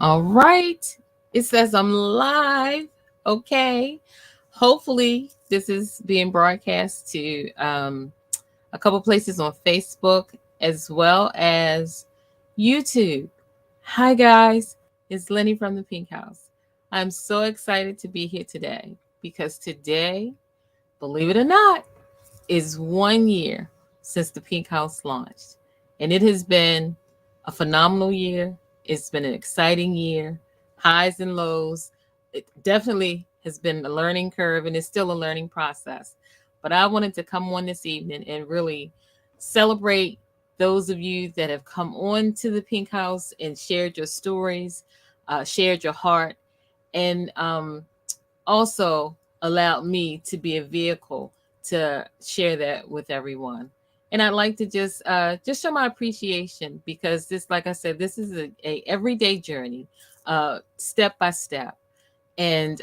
All right. It says I'm live. Okay. Hopefully, this is being broadcast to a couple places on Facebook as well as YouTube. Hi, guys. It's Lynie from the Pink House. I'm so excited to be here today because today, believe it or not, is 1 year since the Pink House launched. And it has been a phenomenal year. It's been an exciting year, highs and lows. It definitely has been a learning curve and it's still a learning process. But I wanted to come on this evening and really celebrate those of you that have come on to the Pink House and shared your stories, shared your heart, and also allowed me to be a vehicle to share that with everyone. And I'd like to just show my appreciation because this, like I said, this is a everyday journey, step by step. And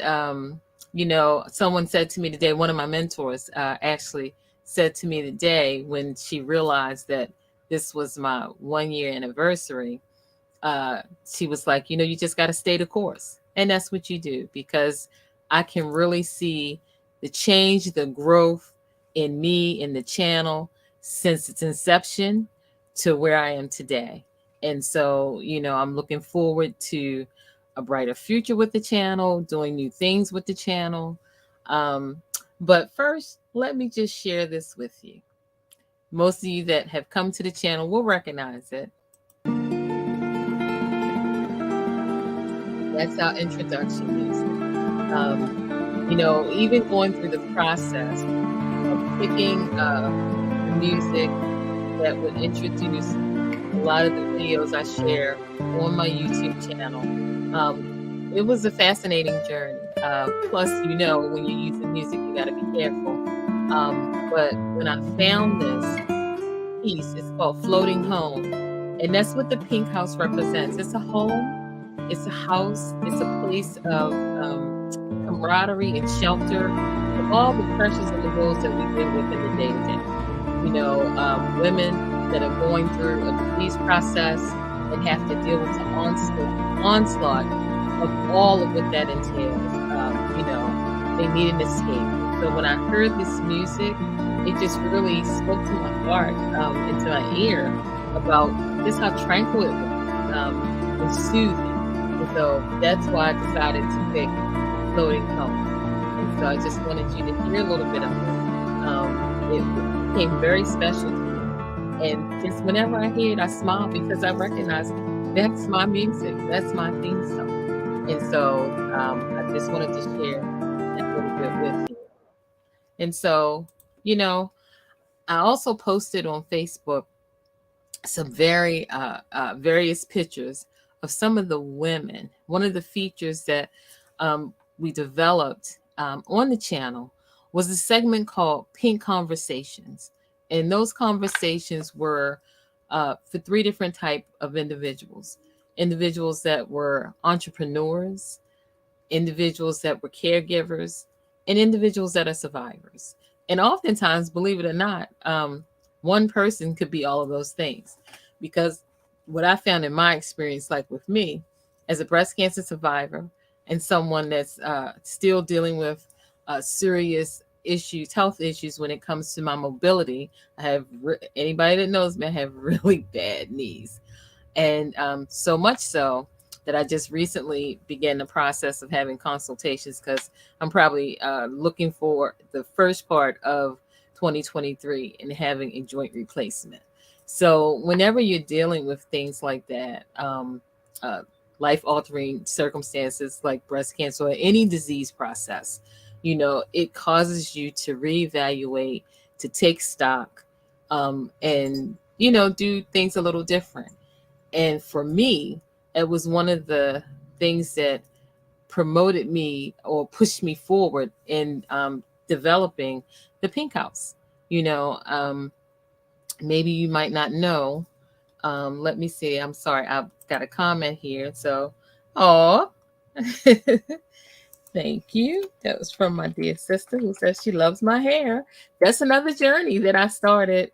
someone said to me today, one of my mentors actually said to me today when she realized that this was my 1 year anniversary. She was like, you just got to stay the course. And that's what you do because I can really see the change, the growth in me, in the channel since its inception to where I am today. And so, I'm looking forward to a brighter future with the channel, doing new things with the channel. But first, let me just share this with you. Most of you that have come to the channel will recognize it. That's our introduction music. Even going through the process of picking the music that would introduce a lot of the videos I share on my YouTube channel. It was a fascinating journey. Plus, when you're using music, you got to be careful. But when I found this piece, it's called Floating Home. And that's what the Pink House represents. It's a home, it's a house, it's a place of camaraderie and shelter of all the pressures and the woes that we deal with in the day to day. Women that are going through a disease process and have to deal with the onslaught of all of what that entails. They need an escape. So when I heard this music, it just really spoke to my heart, into my ear about just how tranquil it was and soothing. And so that's why I decided to pick Floating Home. And so I just wanted you to hear a little bit of it. It became very special to me. And just whenever I hear it, I smile because I recognize that's my music. That's my theme song. And so I just wanted to share that little bit with you. And so, I also posted on Facebook some very various pictures of some of the women. One of the features that we developed on the channel was a segment called Pink Conversations. And those conversations were for three different type of individuals. Individuals that were entrepreneurs, individuals that were caregivers, and individuals that are survivors. And oftentimes, believe it or not, one person could be all of those things. Because what I found in my experience, like with me, as a breast cancer survivor and someone that's still dealing with serious issues, health issues when it comes to my mobility, I have anybody that knows me, I have really bad knees. And so much so that I just recently began the process of having consultations because I'm probably looking for the first part of 2023 and having a joint replacement. So whenever you're dealing with things like that, life-altering circumstances like breast cancer or any disease process, it causes you to reevaluate, to take stock, and, do things a little different. And for me, it was one of the things that promoted me or pushed me forward in developing the Pink House. Maybe you might not know. Let me see. I'm sorry. I've got a comment here. So, oh, thank you. That was from my dear sister who says she loves my hair. That's another journey that I started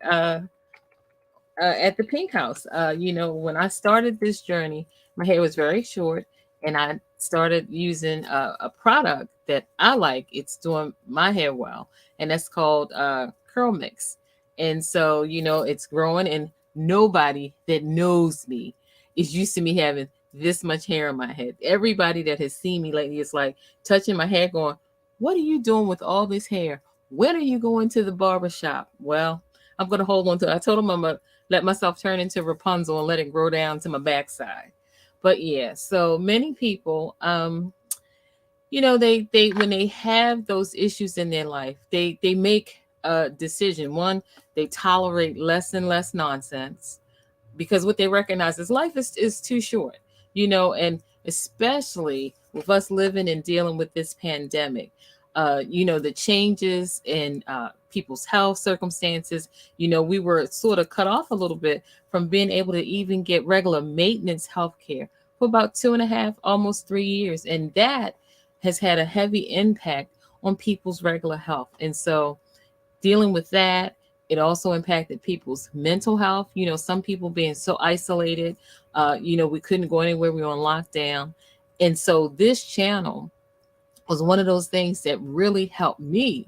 at the Pink House. When I started this journey, my hair was very short, and I started using a product that I like. It's doing my hair well, and that's called Curl Mix. And so, it's growing, and nobody that knows me is used to me having this much hair on my head. Everybody that has seen me lately is like touching my hair, going, "What are you doing with all this hair? When are you going to the barber shop?" Well, I'm gonna hold on to it. I told him I'm gonna let myself turn into Rapunzel and let it grow down to my backside. But yeah, so many people, they when they have those issues in their life, they make a decision. One, they tolerate less and less nonsense, because what they recognize is life is too short, and especially with us living and dealing with this pandemic, the changes in people's health circumstances. We were sort of cut off a little bit from being able to even get regular maintenance health care for about 2.5, almost 3 years. And that has had a heavy impact on people's regular health. And so dealing with that, it also impacted people's mental health. Some people being so isolated, we couldn't go anywhere, we were on lockdown. And so this channel was one of those things that really helped me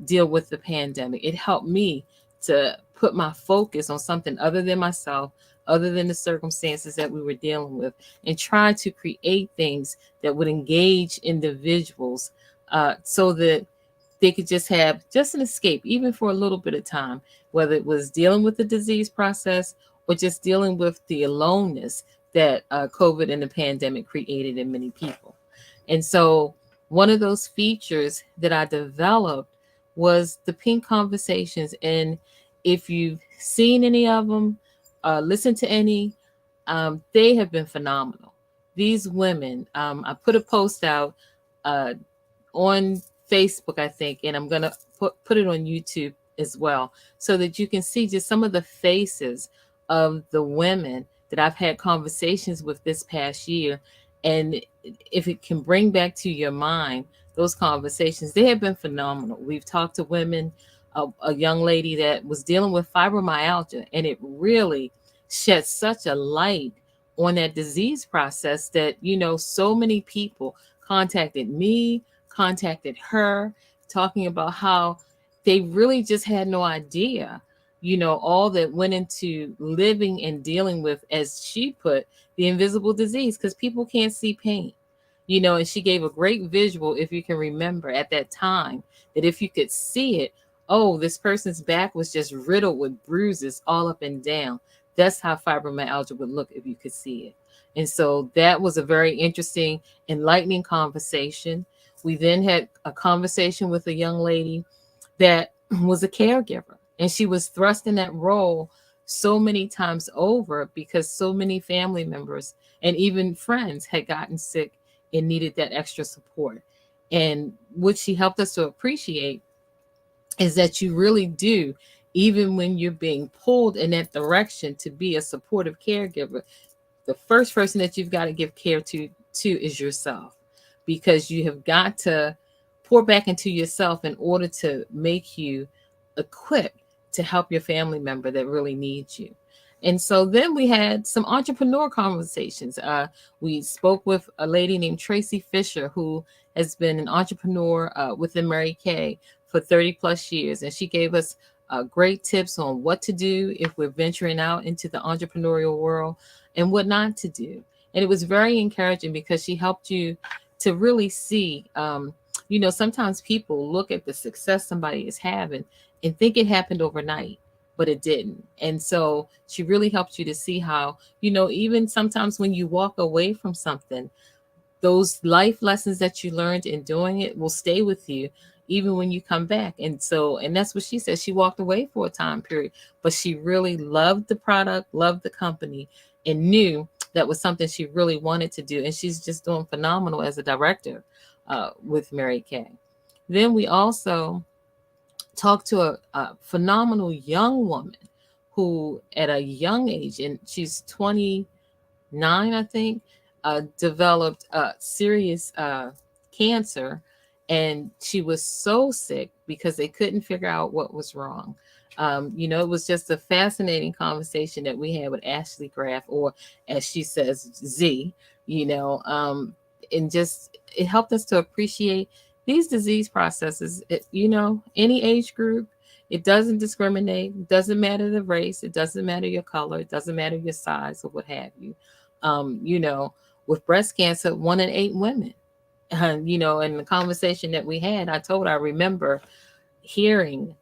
deal with the pandemic. It helped me to put my focus on something other than myself, other than the circumstances that we were dealing with, and try to create things that would engage individuals, so that they could just have just an escape, even for a little bit of time, whether it was dealing with the disease process or just dealing with the aloneness that COVID and the pandemic created in many people. And so, one of those features that I developed was the Pink Conversations. And if you've seen any of them, listened to any, they have been phenomenal. These women, I put a post out uh, on Facebook, I think, and I'm gonna put it on YouTube as well, so that you can see just some of the faces of the women that I've had conversations with this past year. And if it can bring back to your mind those conversations, they have been phenomenal. We've talked to women, a young lady that was dealing with fibromyalgia, and it really shed such a light on that disease process that, so many people contacted me, contacted her, talking about how they really just had no idea, all that went into living and dealing with, as she put, the invisible disease, because people can't see pain. And she gave a great visual, if you can remember at that time, that if you could see it, oh, this person's back was just riddled with bruises all up and down. That's how fibromyalgia would look if you could see it. And so that was a very interesting, enlightening conversation. We then had a conversation with a young lady that was a caregiver, and she was thrust in that role so many times over because so many family members and even friends had gotten sick and needed that extra support. And what she helped us to appreciate is that you really do, even when you're being pulled in that direction to be a supportive caregiver, the first person that you've got to give care to is yourself, because you have got to pour back into yourself in order to make you equipped to help your family member that really needs you. And so then we had some entrepreneur conversations. We spoke with a lady named Tracy Fisher, who has been an entrepreneur within Mary Kay for 30 plus years. And she gave us great tips on what to do if we're venturing out into the entrepreneurial world and what not to do. And it was very encouraging because she helped you to really see, sometimes people look at the success somebody is having and think it happened overnight, but it didn't. And so she really helped you to see how, even sometimes when you walk away from something, those life lessons that you learned in doing it will stay with you even when you come back. And that's what she said. She walked away for a time period, but she really loved the product, loved the company, and knew that was something she really wanted to do. And she's just doing phenomenal as a director with Mary Kay. Then we also talked to a phenomenal young woman who, at a young age, and she's 29, I think, developed serious cancer. And she was so sick because they couldn't figure out what was wrong. It was just a fascinating conversation that we had with Ashley Graff, or as she says, Z, you know, and just it helped us to appreciate these disease processes, any age group. It doesn't discriminate. It doesn't matter the race. It doesn't matter your color. It doesn't matter your size or what have you. Um, you know, with breast cancer, 1 in 8 women. In the conversation that we had, I remember hearing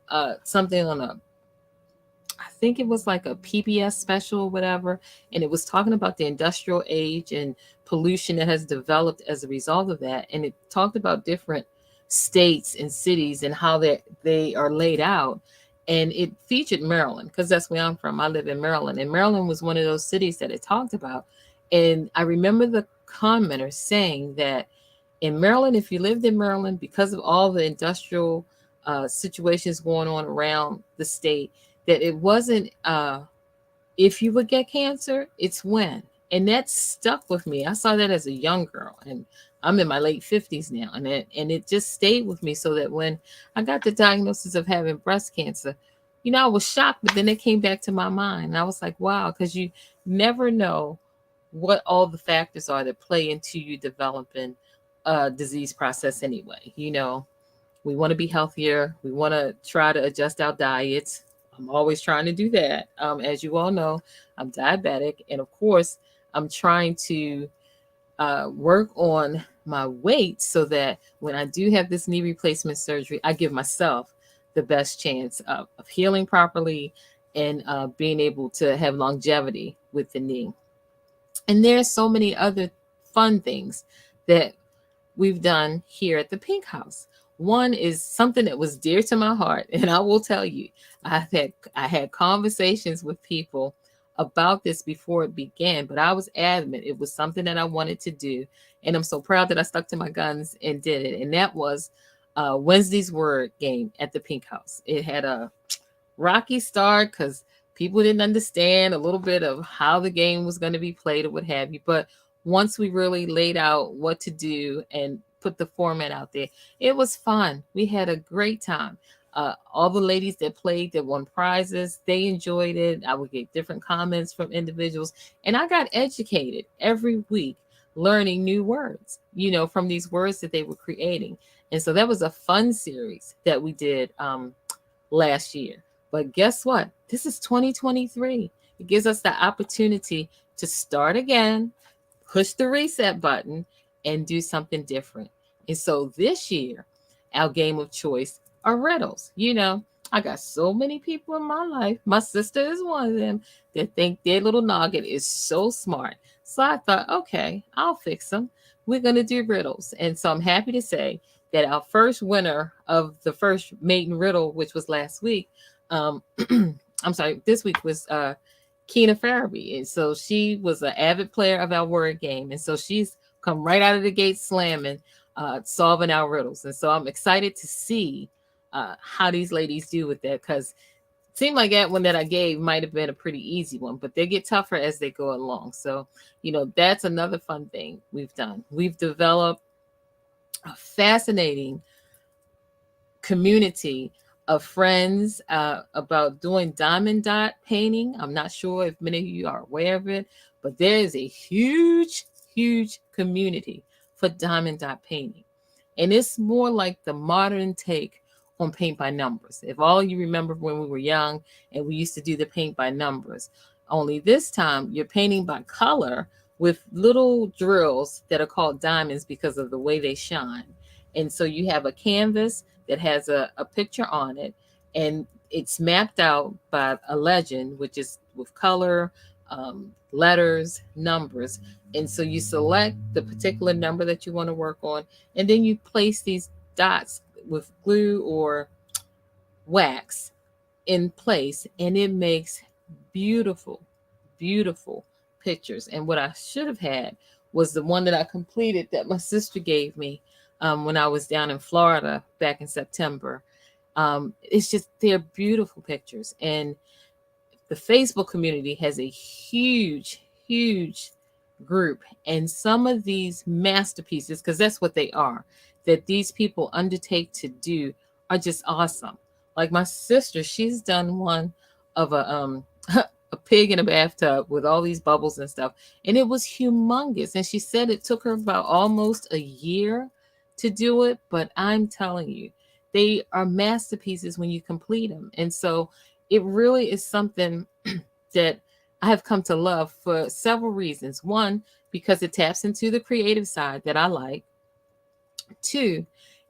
something on I think it was like a PBS special or whatever, and it was talking about the industrial age and pollution that has developed as a result of that. And it talked about different states and cities and how they are laid out. And it featured Maryland because that's where I'm from. I live in Maryland, and Maryland was one of those cities that it talked about. And I remember the commenter saying that in Maryland, if you lived in Maryland, because of all the industrial situations going on around the state, that it wasn't if you would get cancer, it's when. And that stuck with me. I saw that as a young girl, and I'm in my late 50s now, and it just stayed with me, so that when I got the diagnosis of having breast cancer, I was shocked, but then it came back to my mind. And I was like, wow, because you never know what all the factors are that play into you developing a disease process anyway. We want to be healthier. We want to try to adjust our diets. I'm always trying to do that. As you all know, I'm diabetic. And of course, I'm trying to work on my weight so that when I do have this knee replacement surgery, I give myself the best chance of healing properly and being able to have longevity with the knee. And there's so many other fun things that we've done here at the Pink House. One is something that was dear to my heart, and I will tell you, I had conversations with people about this before it began, but I was adamant it was something that I wanted to do, and I'm so proud that I stuck to my guns and did it. And that was Wednesday's Word game at the Pink House. It had a rocky start because people didn't understand a little bit of how the game was going to be played or what have you. But once we really laid out what to do and put the format out there, it was fun. We had a great time. All the ladies that played that won prizes, they enjoyed it. I would get different comments from individuals, and I got educated every week learning new words, from these words that they were creating. And so that was a fun series that we did last year. But guess what? This is 2023. It gives us the opportunity to start again, push the reset button, and do something different. And so this year, our game of choice are riddles. I got so many people in my life. My sister is one of them that think their little noggin is so smart. So I thought, okay, I'll fix them. We're going to do riddles. And so I'm happy to say that our first winner of the first maiden riddle, which was last week, um, I'm sorry, this week was Keena Farabee. And so she was an avid player of our word game. And so she's come right out of the gate slamming, solving our riddles. And so I'm excited to see how these ladies do with that, because it seemed like that one that I gave might have been a pretty easy one, but they get tougher as they go along. So, that's another fun thing we've done. We've developed a fascinating community of friends about doing diamond dot painting. I'm not sure if many of you are aware of it, but there is a huge, huge community for diamond dot painting. And it's more like the modern take on paint by numbers. If all you remember when we were young and we used to do the paint by numbers, only this time you're painting by color with little drills that are called diamonds because of the way they shine. And so you have a canvas that has a picture on it, and it's mapped out by a legend, which is with color, letters, numbers. And so you select the particular number that you want to work on, and then you place these dots with glue or wax in place, and it makes beautiful, beautiful pictures. And what I should have had was the one that I completed that my sister gave me when I was down in Florida back in September. It's just, they're beautiful pictures. And the Facebook community has a huge, huge group. And some of these masterpieces, because that's what they are, that these people undertake to do, are just awesome. Like my sister, she's done one of a a pig in a bathtub with all these bubbles and stuff, and it was humongous. And she said it took her about almost a year to do it, but I'm telling you, they are masterpieces when you complete them. And so it really is something that I have come to love for several reasons. One, because it taps into the creative side that I like. Two,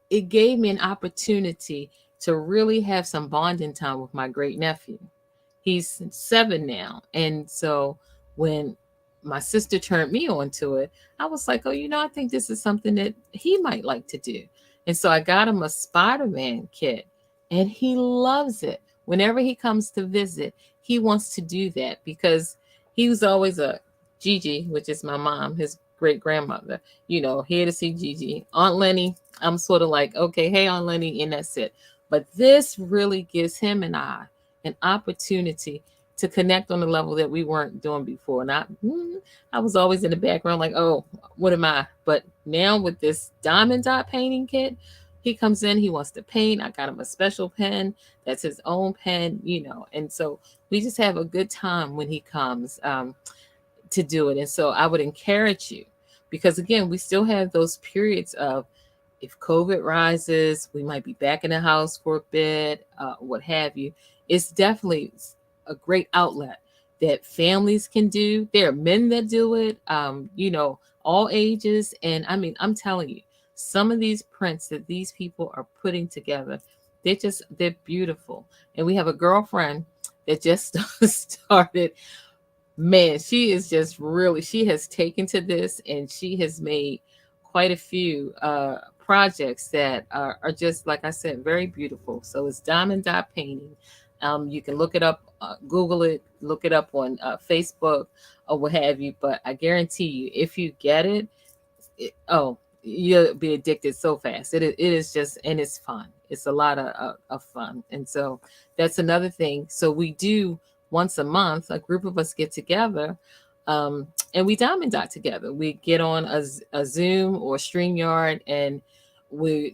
it gave me an opportunity to really have some bonding time with my great nephew. He's 7 now. And so when my sister turned me on to it, I was like, oh, I think this is something that he might like to do. And so I got him a Spider-Man kit, and he loves it. Whenever he comes to visit, he wants to do that because he was always a Gigi, which is my mom, his great grandmother, here to see Gigi. Aunt Lenny, I'm sort of like, okay, hey, Aunt Lenny, and that's it. But this really gives him and I an opportunity to connect on the level that we weren't doing before. And I was always in the background like, oh, what am I? But now with this diamond dot painting kit, he comes in, he wants to paint. I got him a special pen that's his own pen. And so we just have a good time when he comes to do it. And so I would encourage you, because again, we still have those periods of, if COVID rises, we might be back in the house for a bit, what have you. It's definitely a great outlet that families can do. There are men that do it, all ages. And I mean, I'm telling you, some of these prints that these people are putting together, they're beautiful. And we have a girlfriend that just started. Man, she is just really, she has taken to this, and she has made quite a few projects that are just, like I said, very beautiful. So it's diamond dot painting. You can look it up, Google it, look it up on Facebook or what have you. But I guarantee you, if you get it, oh, you'll be addicted so fast. It is just, and it's fun. It's a lot of fun. And so that's another thing. So we do once a month, a group of us get together, and we diamond dot together. We get on a Zoom or StreamYard, and we,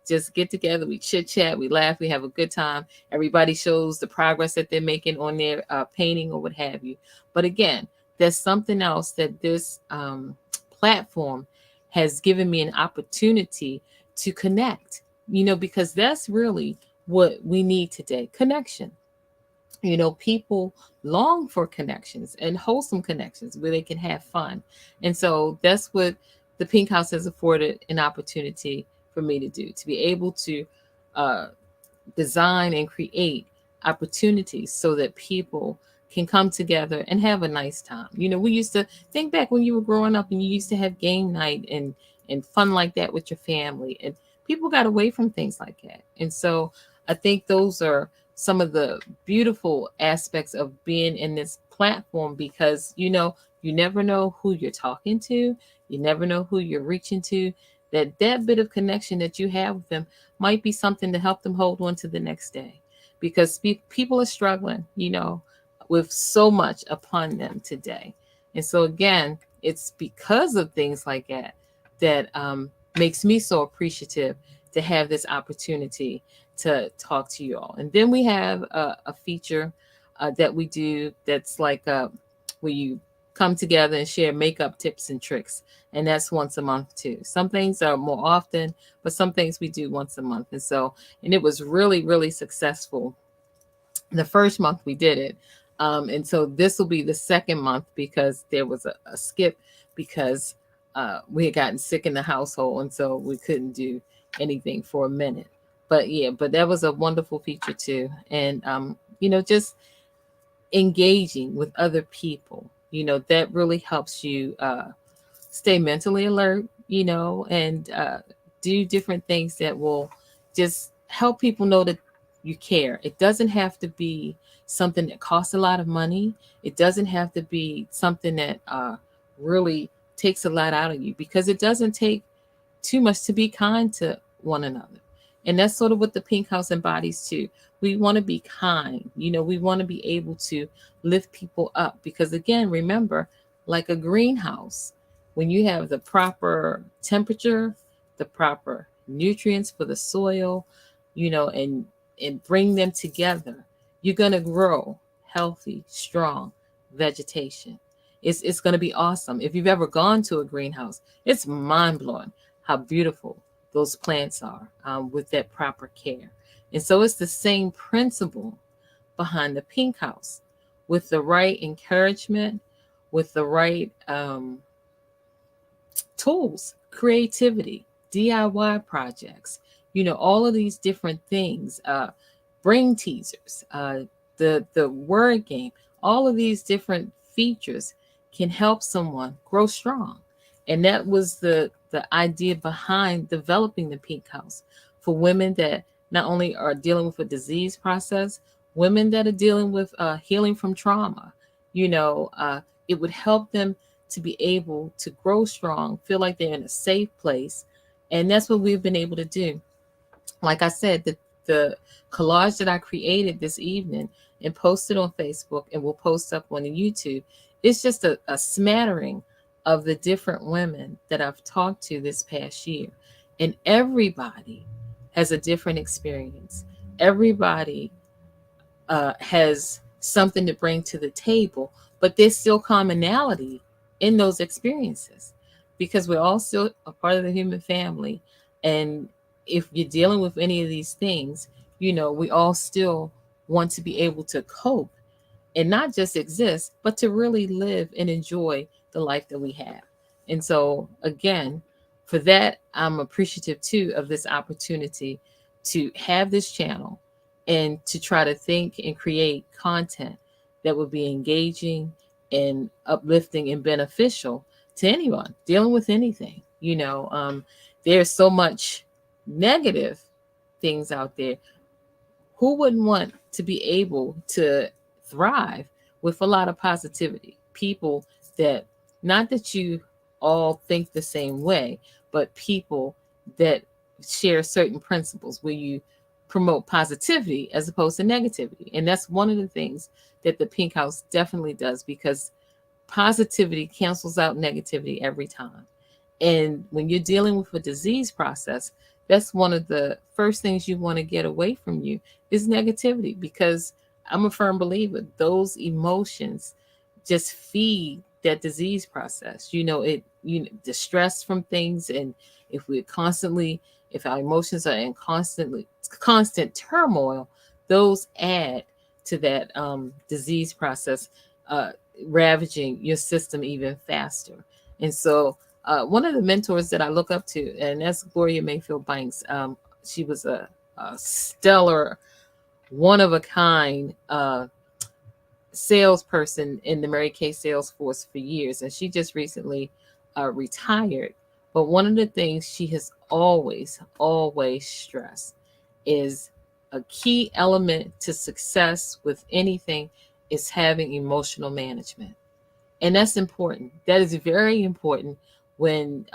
just get together. We chit chat, we laugh, we have a good time. Everybody shows the progress that they're making on their painting or what have you. But again, there's something else that this platform has given me an opportunity to connect, because that's really what we need today: connection. People long for connections and wholesome connections where they can have fun. And so that's what the Pink House has afforded an opportunity for me to do, to be able to uh, design and create opportunities so that people can come together and have a nice time. We used to think back when you were growing up, and you used to have game night and fun like that with your family, and people got away from things like that. And so I think those are some of the beautiful aspects of being in this platform, because you never know who you're talking to, you never know who you're reaching to. That bit of connection that you have with them might be something to help them hold on to the next day, because people are struggling, with so much upon them today. And so again, it's because of things like that that makes me so appreciative to have this opportunity to talk to you all. And then we have a feature that we do that's like where you come together and share makeup tips and tricks. And that's once a month too. Some things are more often, but some things we do once a month. And it was really, really successful the first month we did it. And so this will be the second month, because there was a skip, because we had gotten sick in the household. And so we couldn't do anything for a minute. But yeah, but that was a wonderful feature too. And, just engaging with other people, that really helps you stay mentally alert, and do different things that will just help people know that you care. It doesn't have to be something that costs a lot of money. It doesn't have to be something that really takes a lot out of you, because it doesn't take too much to be kind to one another. And that's sort of what the Pink House embodies too. We want to be kind, we want to be able to lift people up, because again, remember, like a greenhouse, when you have the proper temperature, the proper nutrients for the soil, and and bring them together, you're going to grow healthy, strong vegetation. It's going to be awesome. If you've ever gone to a greenhouse, it's mind blowing how beautiful those plants are, with that proper care. And so it's the same principle behind the pink house. With the right encouragement, with the right tools, creativity, DIY projects, all of these different things, brain teasers, the word game, all of these different features can help someone grow strong. And that was the idea behind developing the pink house for women that not only are dealing with a disease process, women that are dealing with healing from trauma. It would help them to be able to grow strong, feel like they're in a safe place. And that's what we've been able to do. Like I said, the collage that I created this evening and posted on Facebook and will post up on the YouTube, it's just a smattering of the different women that I've talked to this past year. And everybody has a different experience. Everybody has something to bring to the table, but there's still commonality in those experiences because we're all still a part of the human family. And if you're dealing with any of these things, we all still want to be able to cope and not just exist, but to really live and enjoy the life that we have. And so, again, for that, I'm appreciative too of this opportunity to have this channel and to try to think and create content that would be engaging and uplifting and beneficial to anyone dealing with anything. There's so much negative things out there. Who wouldn't want to be able to thrive with a lot of positivity? People that, not that you all think the same way, but people that share certain principles where you promote positivity as opposed to negativity. And that's one of the things that the Pink House definitely does, because positivity cancels out negativity every time. And when you're dealing with a disease process, that's one of the first things you want to get away from you is negativity, because I'm a firm believer those emotions just feed that disease process. The stress from things, and if we're constantly, if our emotions are in constant turmoil, those add to that disease process, uh, ravaging your system even faster. And so one of the mentors that I look up to, and that's Gloria Mayfield Banks. She was a stellar, one of a kind salesperson in the Mary Kay sales force for years, and she just recently retired. But one of the things she has always stressed is a key element to success with anything is having emotional management. And that's important. That is very important when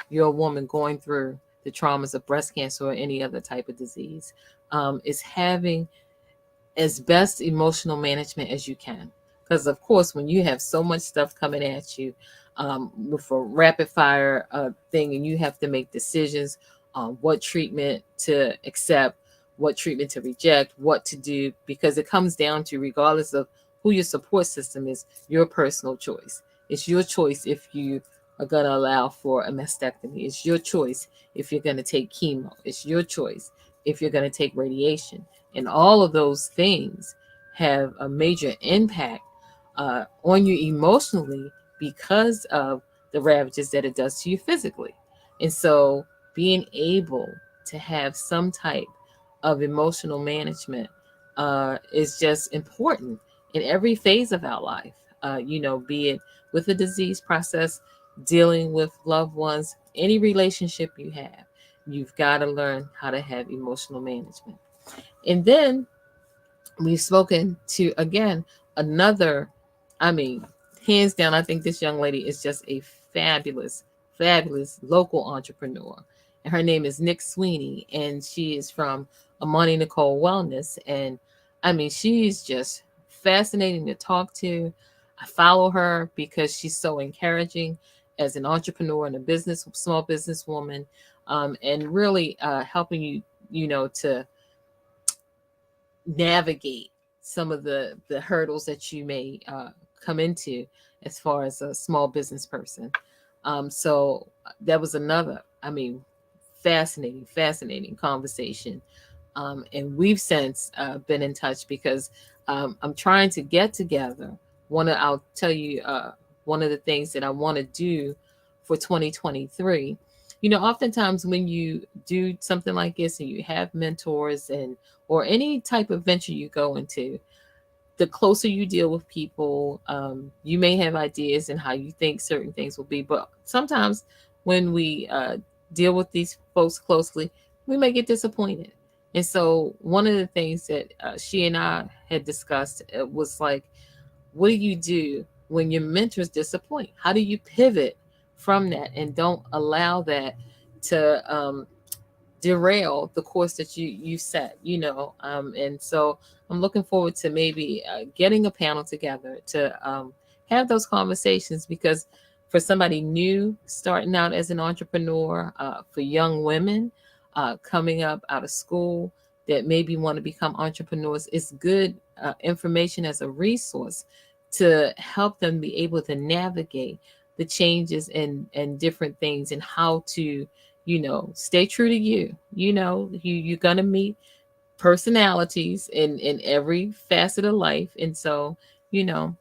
you're a woman going through the traumas of breast cancer or any other type of disease, is having as best emotional management as you can. Because, of course, when you have so much stuff coming at you with a rapid fire thing, and you have to make decisions on what treatment to accept, what treatment to reject, what to do, because it comes down to, regardless of who your support system is, your personal choice. It's your choice if you are going to allow for a mastectomy. It's your choice if you're going to take chemo. It's your choice if you're going to take radiation. And all of those things have a major impact on you emotionally because of the ravages that it does to you physically. And so being able to have some type of emotional management is just important in every phase of our life, be it with the disease process, dealing with loved ones, any relationship you have, you've got to learn how to have emotional management. And then we've spoken to, again, another, I mean, hands down, I think this young lady is just a fabulous local entrepreneur. And her name is Nick Sweeney, and she is from Amani Nicole Wellness. And I mean, she's just fascinating to talk to. I follow her because she's so encouraging as an entrepreneur and a small business woman, and really helping you, to navigate some of the hurdles that you may come into as far as a small business person. So that was another, I mean, fascinating conversation. And we've since been in touch because I'm trying to get together. I'll tell you one of the things that I want to do for 2023. You know, oftentimes when you do something like this and you have mentors and or any type of venture you go into, the closer you deal with people, you may have ideas and how you think certain things will be. But sometimes when we deal with these folks closely, we may get disappointed. And so, one of the things that she and I had discussed was like, what do you do when your mentors disappoint? How do you pivot from that and don't allow that to derail the course that you set, and so I'm looking forward to maybe getting a panel together to have those conversations, because for somebody new starting out as an entrepreneur, for young women coming up out of school that maybe want to become entrepreneurs, it's good information as a resource to help them be able to navigate the changes and different things, and how to stay true to you. You're gonna meet personalities in every facet of life, and so you know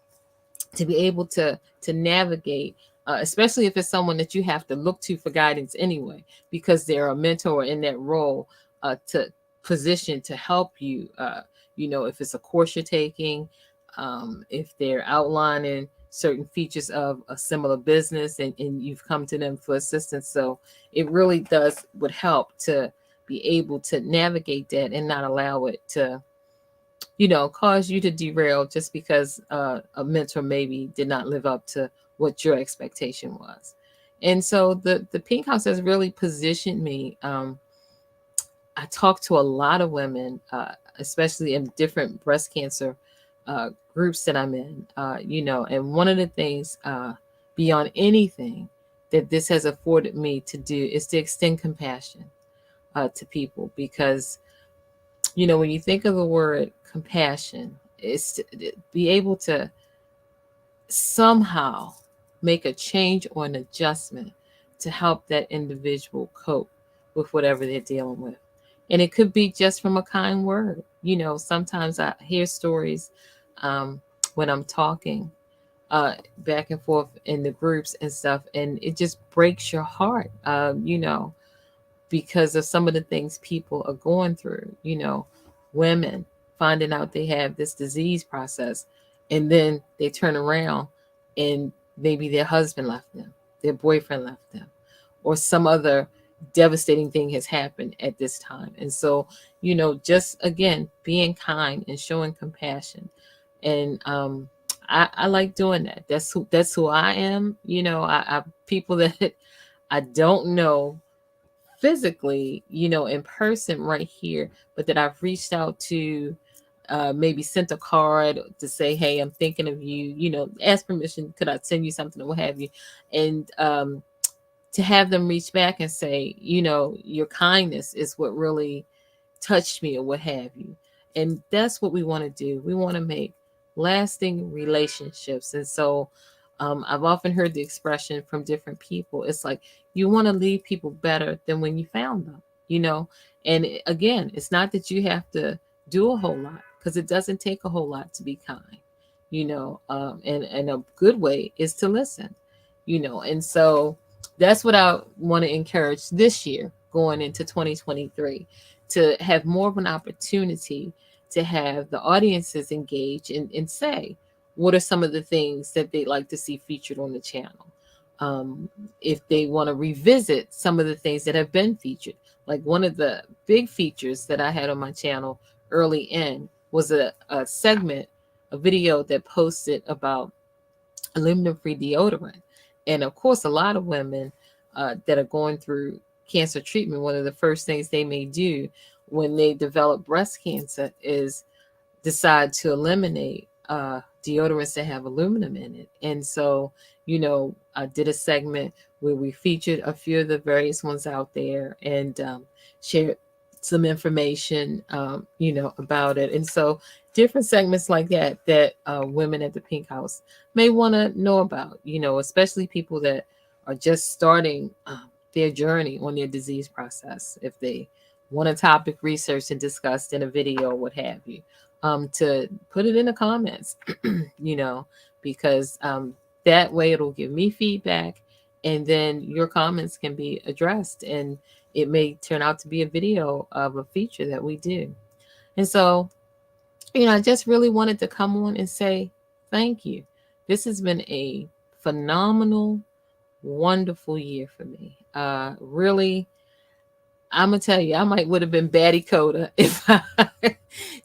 to be able to navigate, especially if it's someone that you have to look to for guidance anyway, because they're a mentor in that role, to position to help you. If it's a course you're taking, if they're outlining certain features of a similar business, and you've come to them for assistance. So it really would help to be able to navigate that and not allow it to cause you to derail just because a mentor maybe did not live up to what your expectation was. And so the Pink House has really positioned me. I talk to a lot of women, especially in different breast cancer groups that I'm in, and one of the things beyond anything that this has afforded me to do is to extend compassion to people, because when you think of the word compassion, it's to be able to somehow make a change or an adjustment to help that individual cope with whatever they're dealing with. And it could be just from a kind word. Sometimes I hear stories when I'm talking back and forth in the groups and stuff, and it just breaks your heart. Because of some of the things people are going through, women finding out they have this disease process, and then they turn around and maybe their husband left them, their boyfriend left them, or some other devastating thing has happened at this time. And so, just again, being kind and showing compassion. And I like doing that. That's who I am. I people that I don't know physically, in person right here, but that I've reached out to, maybe sent a card to say, hey, I'm thinking of you, ask permission, could I send you something or what have you. And to have them reach back and say, your kindness is what really touched me or what have you. And that's what we want to do. We want to make lasting relationships. And so I've often heard the expression from different people. It's like you want to leave people better than when you found them. And again, it's not that you have to do a whole lot, because it doesn't take a whole lot to be kind. And a good way is to listen. And so that's what I want to encourage this year going into 2023, to have more of an opportunity to have the audiences engage and say, what are some of the things that they'd like to see featured on the channel? If they want to revisit some of the things that have been featured. Like one of the big features that I had on my channel early in was a segment, a video that posted about aluminum-free deodorant. And of course, a lot of women that are going through cancer treatment, one of the first things they may do when they develop breast cancer is decide to eliminate deodorants that have aluminum in it. And so, I did a segment where we featured a few of the various ones out there and shared some information, about it. And so different segments like that women at the Pink House may want to know about, especially people that are just starting their journey on their disease process. If they want a topic researched and discussed in a video, what have you, to put it in the comments, you know, because that way it'll give me feedback, and then your comments can be addressed, and it may turn out to be a video of a feature that we do. And so, I just really wanted to come on and say thank you. This has been a phenomenal, wonderful year for me. Really, I'm gonna tell you, I might would have been Batty Coda if I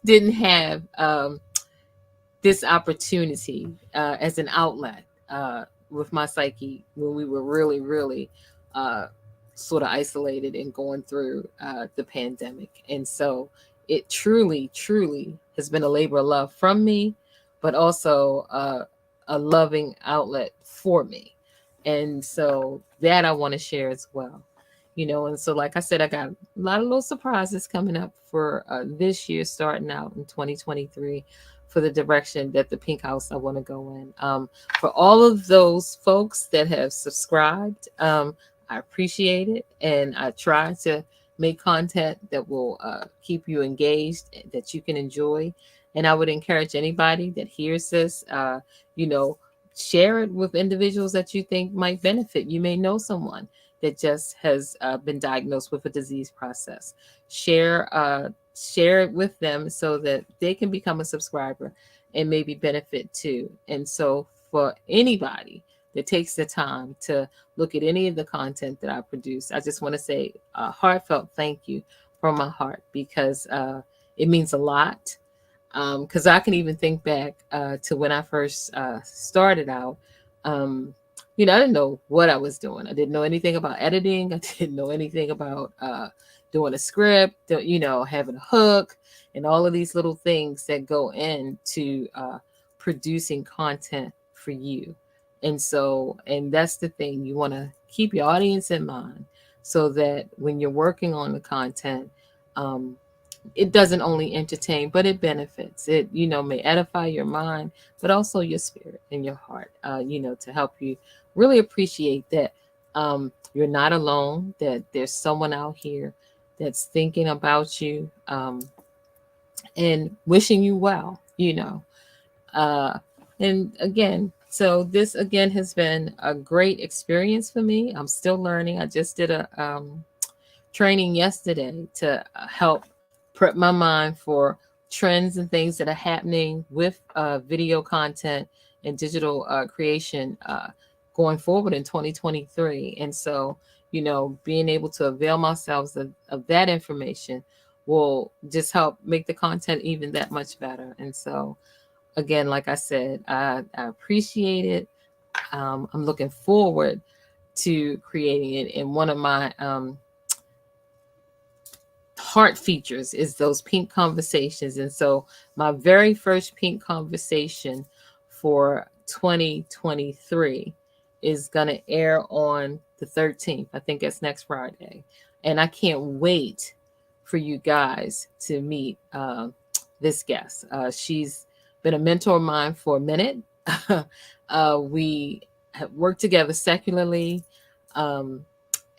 didn't have this opportunity as an outlet with my psyche when we were really, really uh, sort of isolated and going through the pandemic. And so it truly, truly has been a labor of love from me, but also a loving outlet for me. And so that I want to share as well. And so, like I said, I got a lot of little surprises coming up for this year, starting out in 2023, for the direction that the Pink House I want to go in. For all of those folks that have subscribed, I appreciate it, and I try to make content that will keep you engaged, that you can enjoy. And I would encourage anybody that hears this, share it with individuals that you think might benefit. You may know someone that just has been diagnosed with a disease process. Share it with them so that they can become a subscriber and maybe benefit too. And so for anybody that takes the time to look at any of the content that I produce, I just want to say a heartfelt thank you from my heart, because it means a lot. Because I can even think back to when I first started out. I didn't know what I was doing. I didn't know anything about editing. I didn't know anything about doing a script, having a hook, and all of these little things that go into producing content for you. And that's the thing. You want to keep your audience in mind so that when you're working on the content, it doesn't only entertain, but it benefits. It, may edify your mind, but also your spirit and your heart, to help you really appreciate that you're not alone, that there's someone out here that's thinking about you and wishing you well, And again, so this again has been a great experience for me. I'm still learning. I just did a training yesterday to help prep my mind for trends and things that are happening with video content and digital creation going forward in 2023. And so, being able to avail myself of that information will just help make the content even that much better. And so, again, like I said, I appreciate it. I'm looking forward to creating it. And one of my heart features is those pink conversations. And so my very first pink conversation for 2023 is going to air on the 13th. I think it's next Friday. And I can't wait for you guys to meet this guest. She's been a mentor of mine for a minute. We have worked together secularly.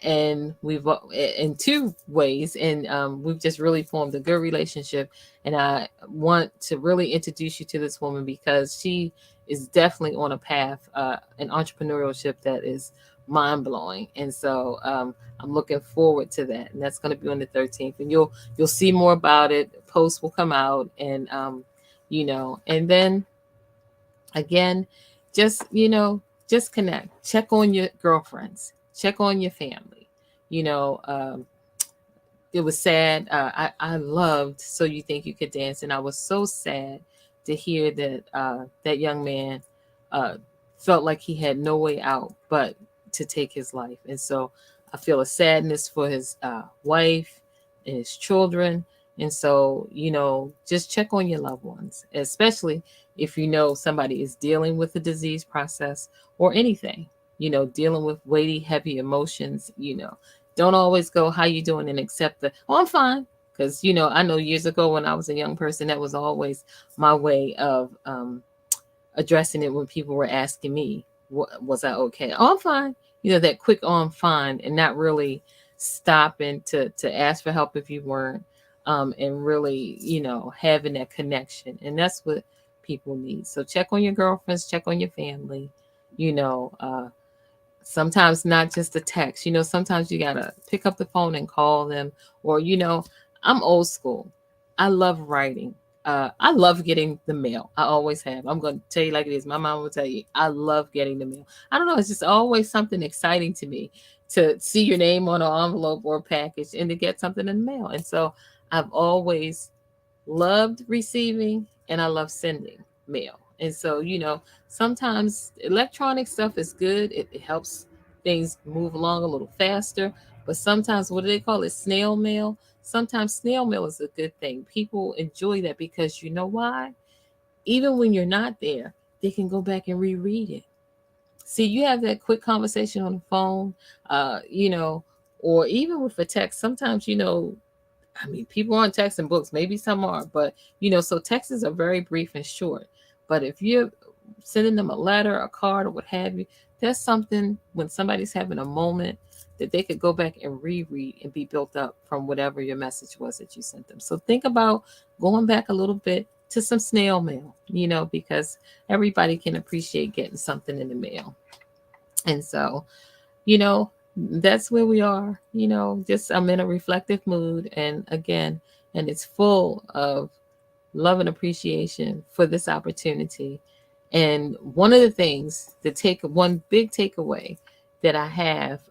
And we've in two ways, and we've just really formed a good relationship. And I want to really introduce you to this woman because she is definitely on a path, an entrepreneurship that is mind-blowing. And so I'm looking forward to that, and that's going to be on the 13th, and you'll see more about it. Posts will come out, and and then again, just connect, check on your girlfriends, check on your family. It was sad. I loved So You Think You Could Dance, and I was so sad to hear that that young man felt like he had no way out but to take his life. And so I feel a sadness for his wife and his children. And so, just check on your loved ones, especially if somebody is dealing with the disease process or anything, dealing with weighty, heavy emotions. Don't always go, how you doing, and accept the, oh, I'm fine. Because, I know years ago when I was a young person, that was always my way of addressing it when people were asking me, was I okay? Oh, I'm fine. That quick, oh, I'm fine, and not really stopping to ask for help if you weren't, and really, having that connection. And that's what people need. So check on your girlfriends, check on your family, you know, uh, sometimes not just a text. Sometimes you gotta pick up the phone and call them. Or, I'm old school. I love writing. I love getting the mail. I always have. I'm going to tell you like it is. My mom will tell you, I love getting the mail. I don't know. It's just always something exciting to me to see your name on an envelope or a package and to get something in the mail. And so I've always loved receiving and I love sending mail. And so, sometimes electronic stuff is good. It helps things move along a little faster. But sometimes, what do they call it? Snail mail. Sometimes snail mail is a good thing. People enjoy that because you know why? Even when you're not there, they can go back and reread it. See, you have that quick conversation on the phone, or even with a text. Sometimes, I mean, people aren't texting books. Maybe some are, but so texts are very brief and short. But if you're sending them a letter, a card, or what have you, that's something when somebody's having a moment that they could go back and reread and be built up from whatever your message was that you sent them. So think about going back a little bit to some snail mail, because everybody can appreciate getting something in the mail. And so, you know, that's where we are, just I'm in a reflective mood. And again, and it's full of love and appreciation for this opportunity. And one of the things, one big takeaway that I have,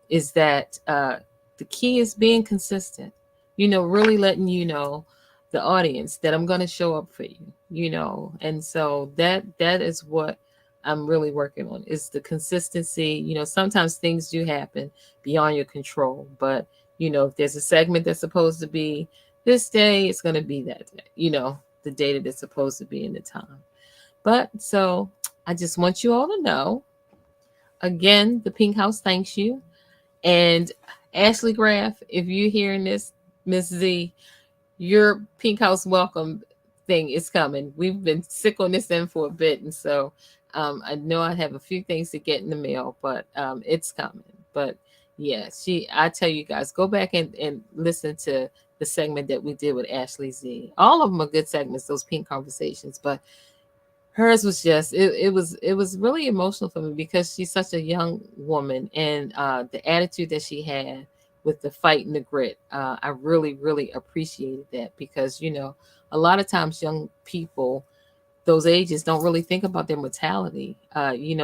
is that the key is being consistent, really letting the audience that I'm going to show up for you, and so that is what I'm really working on, is the consistency. Sometimes things do happen beyond your control, but if there's a segment that's supposed to be this day, it's going to be that day, the day that it's supposed to be in the time. But so I just want you all to know, again, the Pink House thanks you. And Ashley Graff, if you're hearing this, Miss Z, your Pink House welcome thing is coming. We've been sick on this end for a bit, and so I know I have a few things to get in the mail, but it's coming. But yeah, I tell you guys, go back and listen to the segment that we did with Ashley Z. All of them are good segments, those pink conversations, but hers was just it was really emotional for me because she's such a young woman, and the attitude that she had with the fight and the grit, I really appreciated that, because a lot of times young people those ages don't really think about their mortality,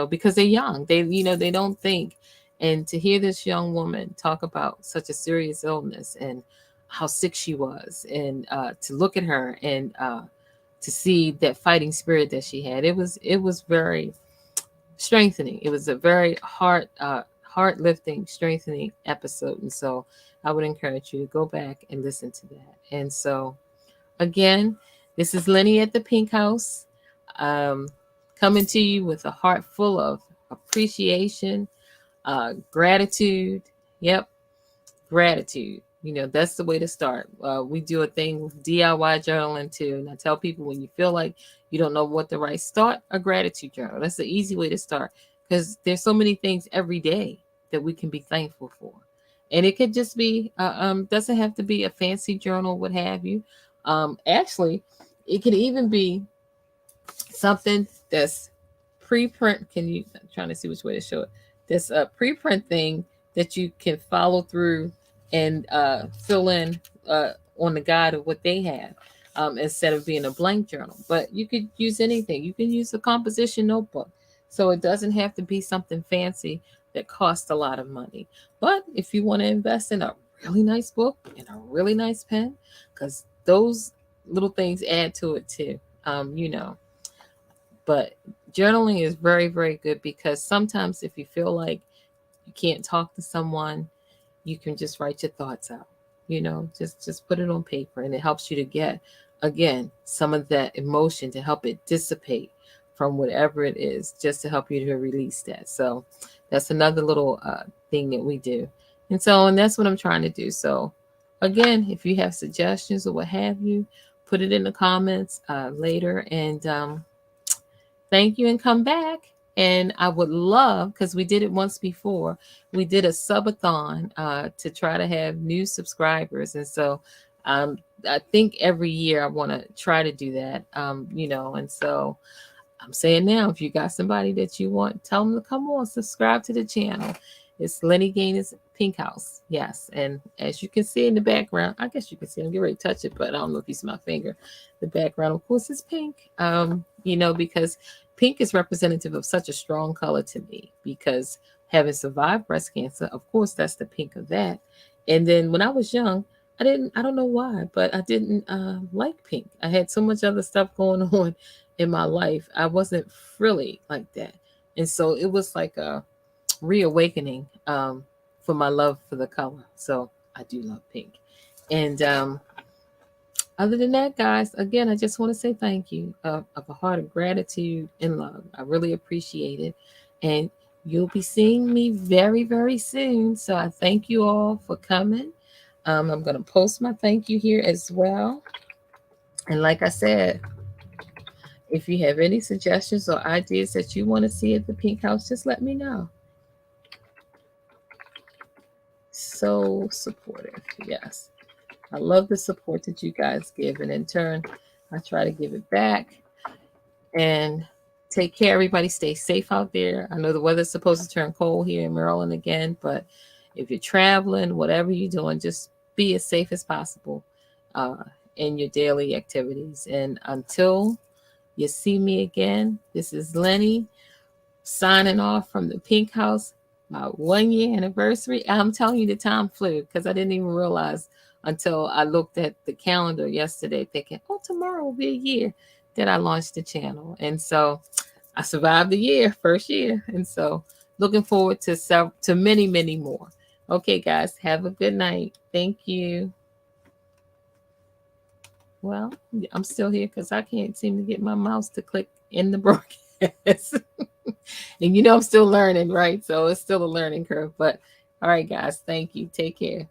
because they're young, they don't think. And to hear this young woman talk about such a serious illness and how sick she was, and to look at her and to see that fighting spirit that she had, it was very strengthening. It was a very heart lifting, strengthening episode. And so I would encourage you to go back and listen to that. And so again, this is Lynie at the Pink House, um, coming to you with a heart full of appreciation, gratitude. Yep, gratitude. That's the way to start. We do a thing with DIY journaling too. And I tell people, when you feel like you don't know what to write, start a gratitude journal. That's the easy way to start, because there's so many things every day that we can be thankful for. And it could just be, doesn't have to be a fancy journal, what have you. Actually, it could even be something that's pre-print. I'm trying to see which way to show it. This pre-print thing that you can follow through and fill in on the guide of what they have, instead of being a blank journal. But you could use anything. You can use a composition notebook. So it doesn't have to be something fancy that costs a lot of money. But if you want to invest in a really nice book and a really nice pen, because those little things add to it too. But journaling is very good, because sometimes if you feel like you can't talk to someone, you can just write your thoughts out. Just put it on paper, and it helps you to get, again, some of that emotion, to help it dissipate from whatever it is, just to help you to release that. So that's another little thing that we do. And that's what I'm trying to do. So again, if you have suggestions or what have you, put it in the comments later. And thank you and come back. And I would love, because we did it once before, we did a subathon to try to have new subscribers. And so I think every year I want to try to do that, and so I'm saying now, if you got somebody that you want, tell them to come on, subscribe to the channel. It's Lynie Gaynor's Pinkhouse. Yes. And as you can see in the background, I guess you can see, I'm getting ready to touch it, but I don't know if you see my finger. The background, of course, is pink, because pink is representative of such a strong color to me, because having survived breast cancer, of course, that's the pink of that. And then when I was young, I don't know why, but I didn't like pink. I had so much other stuff going on in my life. I wasn't frilly like that. And so it was like a reawakening for my love for the color. So I do love pink. And other than that, guys, again, I just want to say thank you of a heart of gratitude and love. I really appreciate it. And you'll be seeing me very, very soon. So I thank you all for coming. I'm going to post my thank you here as well. And like I said, if you have any suggestions or ideas that you want to see at the Pink House, just let me know. So supportive. Yes. I love the support that you guys give. And in turn, I try to give it back. And take care, everybody. Stay safe out there. I know the weather's supposed to turn cold here in Maryland again, but if you're traveling, whatever you're doing, just be as safe as possible in your daily activities. And until you see me again, this is Lynie signing off from the Pink House, my 1 year anniversary. I'm telling you, the time flew because I didn't even realize until I looked at the calendar yesterday thinking, oh, tomorrow will be a year that I launched the channel. And so I survived the year, first year. And so looking forward to many, many more. Okay, guys, have a good night. Thank you. Well, I'm still here because I can't seem to get my mouse to click in the broadcast. And I'm still learning, right? So it's still a learning curve. But all right, guys, thank you. Take care.